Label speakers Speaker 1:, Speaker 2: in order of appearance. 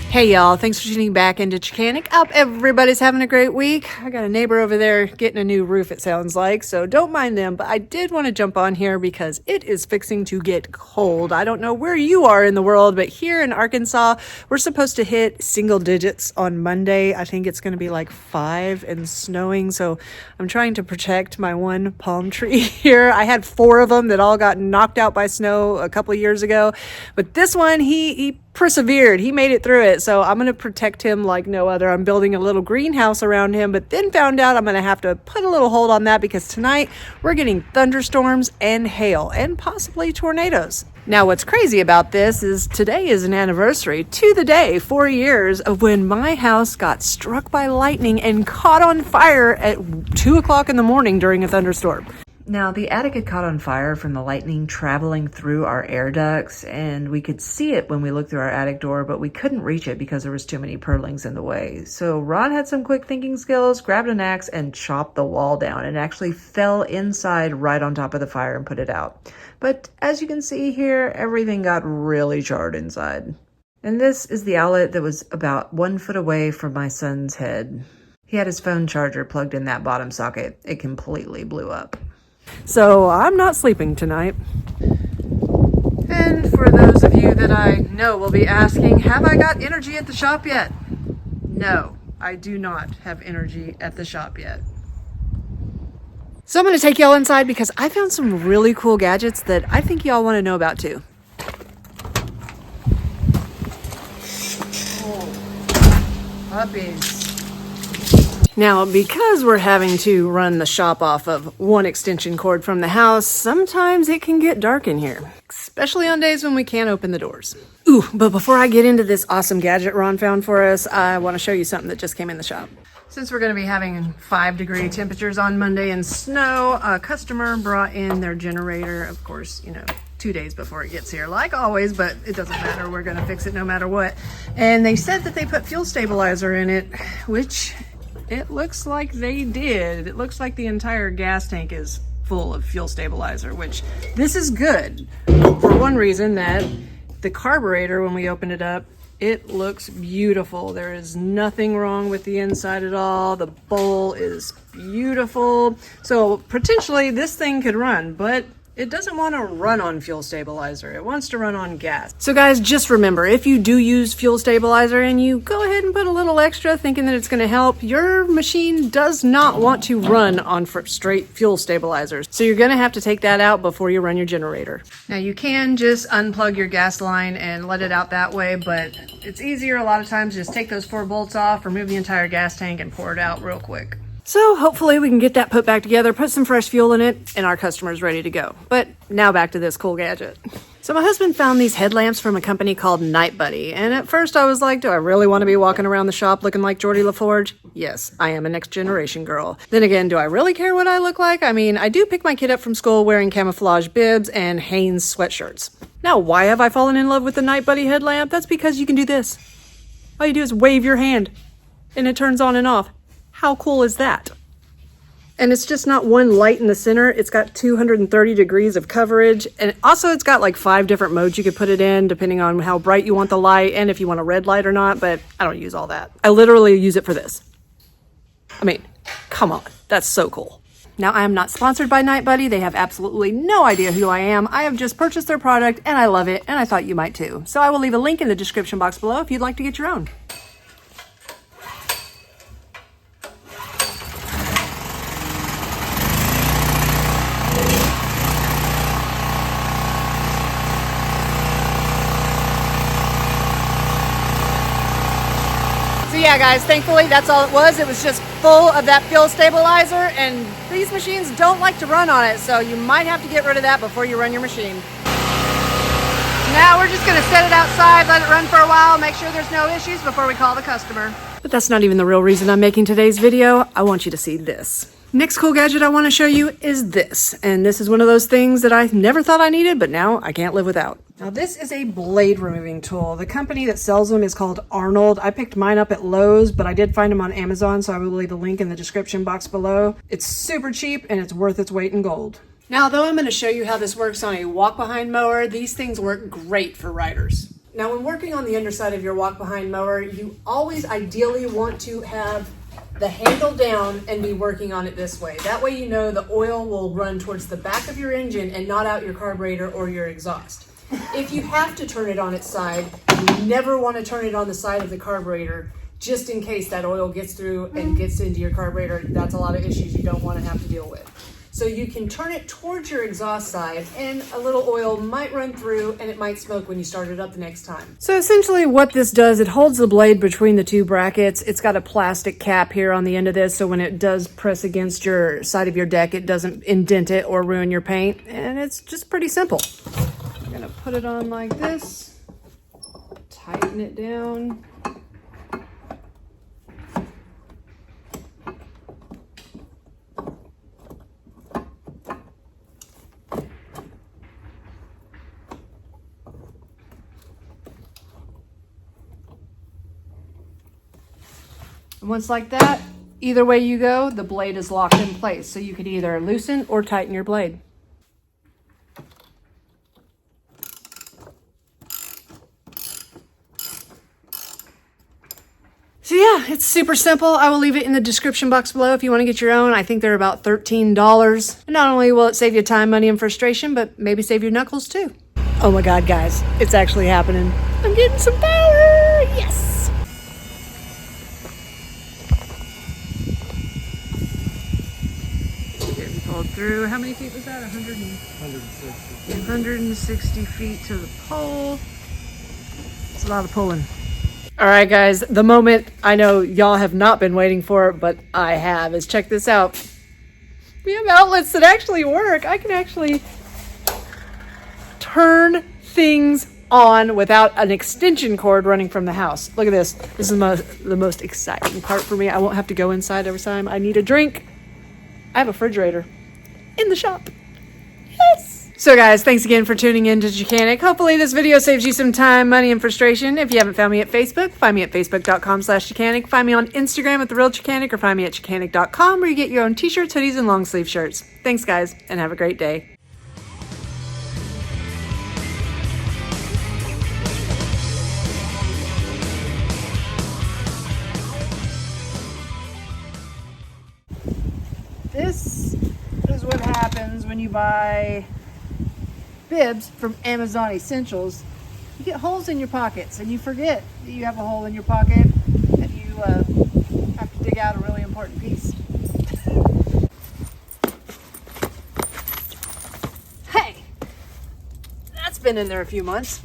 Speaker 1: Hey y'all, thanks for tuning back into Chickanic. Hope everybody's having a great week. I got a neighbor over there getting a new roof, it sounds like, so don't mind them, but I did want to jump on here because it is fixing to get cold. I don't know where you are in the world, but here in Arkansas, we're supposed to hit single digits on Monday. I think it's going to be like 5 and snowing, so I'm trying to protect my one palm tree here. I had 4 of them that all got knocked out by snow a couple of years ago, but this one, he persevered. He made it through it. So I'm going to protect him like no other. I'm building a little greenhouse around him, but then found out I'm going to have to put a little hold on that because tonight we're getting thunderstorms and hail and possibly tornadoes. Now, what's crazy about this is today is an anniversary to the day, 4 years of when my house got struck by lightning and caught on fire at 2 o'clock in the morning during a thunderstorm. Now, the attic had caught on fire from the lightning traveling through our air ducts, and we could see it when we looked through our attic door, but we couldn't reach it because there was too many purlings in the way. So Ron had some quick thinking skills, grabbed an axe, and chopped the wall down, and actually fell inside right on top of the fire and put it out. But as you can see here, everything got really charred inside. And this is the outlet that was about 1 foot away from my son's head. He had his phone charger plugged in that bottom socket. It completely blew up. So I'm not sleeping tonight. And for those of you that I know will be asking, have I got energy at the shop yet? No, I do not have energy at the shop yet. So I'm going to take y'all inside because I found some really cool gadgets that I think y'all want to know about too. Oh, puppies. Now, because we're having to run the shop off of one extension cord from the house, sometimes it can get dark in here, especially on days when we can't open the doors. Ooh, but before I get into this awesome gadget Ron found for us, I want to show you something that just came in the shop. Since we're going to be having 5-degree temperatures on Monday and snow, a customer brought in their generator, of course, 2 days before it gets here, like always, but it doesn't matter. We're going to fix it no matter what. And they said that they put fuel stabilizer in it, which it looks like they did. It looks like the entire gas tank is full of fuel stabilizer, which this is good for one reason, that the carburetor, when we open it up, it looks beautiful. There is nothing wrong with the inside at all. The bowl is beautiful. So potentially this thing could run, but it doesn't want to run on fuel stabilizer. It wants to run on gas. So guys, just remember, if you do use fuel stabilizer and you go ahead and put a little extra thinking that it's going to help, your machine does not want to run on straight fuel stabilizers. So you're going to have to take that out before you run your generator. Now you can just unplug your gas line and let it out that way, but it's easier a lot of times just take those 4 bolts off, remove the entire gas tank and pour it out real quick. So hopefully we can get that put back together, put some fresh fuel in it, and our customer's ready to go. But now back to this cool gadget. So my husband found these headlamps from a company called Night Buddy. And at first I was like, do I really want to be walking around the shop looking like Geordie LaForge? Yes, I am a next generation girl. Then again, do I really care what I look like? I mean, I do pick my kid up from school wearing camouflage bibs and Hanes sweatshirts. Now, why have I fallen in love with the Night Buddy headlamp? That's because you can do this. All you do is wave your hand and it turns on and off. How cool is that? And it's just not one light in the center. It's got 230 degrees of coverage. And also it's got like 5 different modes you could put it in depending on how bright you want the light and if you want a red light or not, but I don't use all that. I literally use it for this. I mean, come on, that's so cool. Now, I am not sponsored by Night Buddy. They have absolutely no idea who I am. I have just purchased their product and I love it, and I thought you might too. So I will leave a link in the description box below if you'd like to get your own. Yeah, guys, thankfully that's all it was. It was just full of that fuel stabilizer, and these machines don't like to run on it, so you might have to get rid of that before you run your machine. Now we're just gonna set it outside, let it run for a while, make sure there's no issues before we call the customer. But that's not even the real reason I'm making today's video. I want you to see this. Next cool gadget I want to show you is this, and this is one of those things that I never thought I needed, but now I can't live without. Now this is a blade removing tool. The company that sells them is called Arnold. I picked mine up at Lowe's, but I did find them on Amazon, so I will leave a link in the description box below. It's super cheap and it's worth its weight in gold. Now, though I'm going to show you how this works on a walk-behind mower, these things work great for riders. Now, when working on the underside of your walk-behind mower, you always ideally want to have the handle down and be working on it this way. That way you know the oil will run towards the back of your engine and not out your carburetor or your exhaust. If you have to turn it on its side, you never want to turn it on the side of the carburetor, just in case that oil gets through and gets into your carburetor. That's a lot of issues you don't want to have to deal with. So you can turn it towards your exhaust side and a little oil might run through and it might smoke when you start it up the next time. So essentially what this does, it holds the blade between the two brackets. It's got a plastic cap here on the end of this, so when it does press against your side of your deck, it doesn't indent it or ruin your paint. And it's just pretty simple. I'm gonna put it on like this, tighten it down. And once like that, either way you go, the blade is locked in place. So you could either loosen or tighten your blade. So yeah, it's super simple. I will leave it in the description box below if you want to get your own. I think they're about $13. And not only will it save you time, money, and frustration, but maybe save your knuckles too. Oh my God, guys, it's actually happening. I'm getting some power, yes! Through, how many feet was that? 160 feet to the pole. It's a lot of pulling. All right, guys, the moment I know y'all have not been waiting for, but I have, is check this out. We have outlets that actually work. I can actually turn things on without an extension cord running from the house. Look at this. This is the most exciting part for me. I won't have to go inside every time I need a drink. I have a refrigerator in the shop. Yes! So guys, thanks again for tuning in to Chickanic. Hopefully this video saves you some time, money, and frustration. If you haven't found me at Facebook, find me at facebook.com/Chickanic. Find me on Instagram at TheRealChickanic, or find me at Chickanic.com, where you get your own t-shirts, hoodies, and long sleeve shirts. Thanks guys, and have a great day. This is what happens when you buy bibs from Amazon Essentials. You get holes in your pockets and you forget that you have a hole in your pocket and you have to dig out a really important piece. Hey, that's been in there a few months.